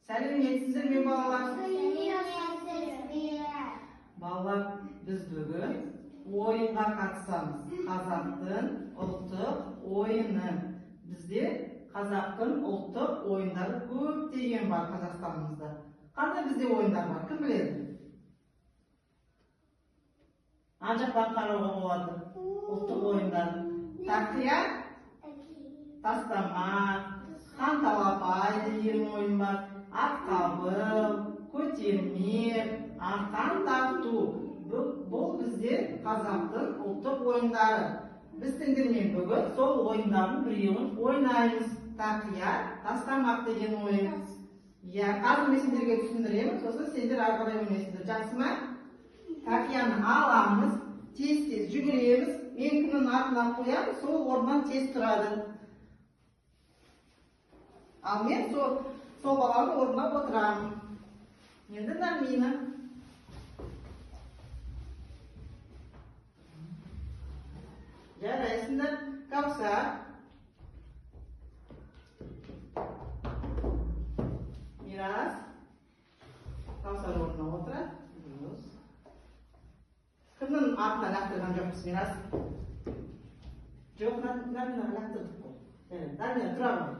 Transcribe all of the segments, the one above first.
Сәлеметсіздер ме балалар? Балалар, біз бүгін ойынға қатысамыз. Қазақтың ұлттық ойыны. Бізде қазақтың ұлттық ойындары көптеген бар Қазақстанымызда. Қандай бізде ойындар бар? Кім біледі? Ана жақтан қарауға болады. Ұлттық ойындар. Тақия, тастамақ, қанталапай деген ойын бар. Атқабыл, көтермек, арқан тарту. Бұл бізде қазақтың ұлттық ойындары. Біз сендермен бүгін сол ойындардың біреуін ойнаймыз. Тақия, тастамақ деген ойын. Қазір мен сендерге түсіндіремін, сосын сендер ары қарай ойнайсыңдар. Жақсы ма? Тақияны аламыз, тез-тез жүгіреміз. Мен кімнің артына қоямын, сол орнынан тез тұрады. Ал мен сол баланың орнына отырамын. Енді Нармина. Жарайсыңдар. Каусар. Мирас. Каусар орнына отырады. Кімнің артына лақтырған жоқпыз, Мирас? Жоқ, Нармина лақтырдық қой. Нармина, тұра ғой.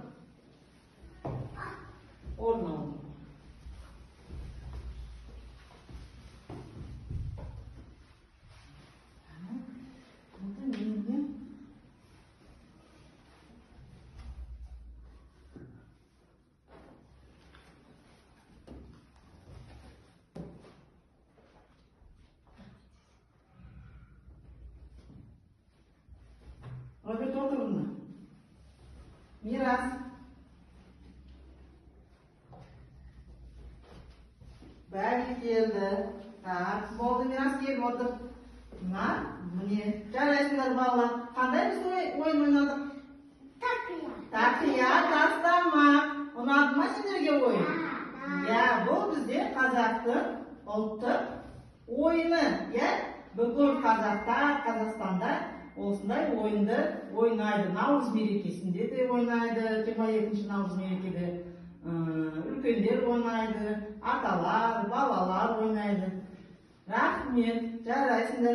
Орнына отыр. Роберт, отыр орнына. Мирас. Бәрі келді. Болды, Мирас келіп отыр. Міне, жарайсыңдар балалар. Қандай біз ойын ойнадық? Тақия, тастамақ. Ұнады ма сендерге ойын? Бұл бізде қазақтың ұлттық ойыны. Бүкіл Қазақстанда осындай ойынды ойнайды. Наурыз мерекесінде де ойнайды. 22 наурыз мерекеде үлкендер ойнайды, аталар, балалар ойнайды. Рахмет, жарайсыңдар.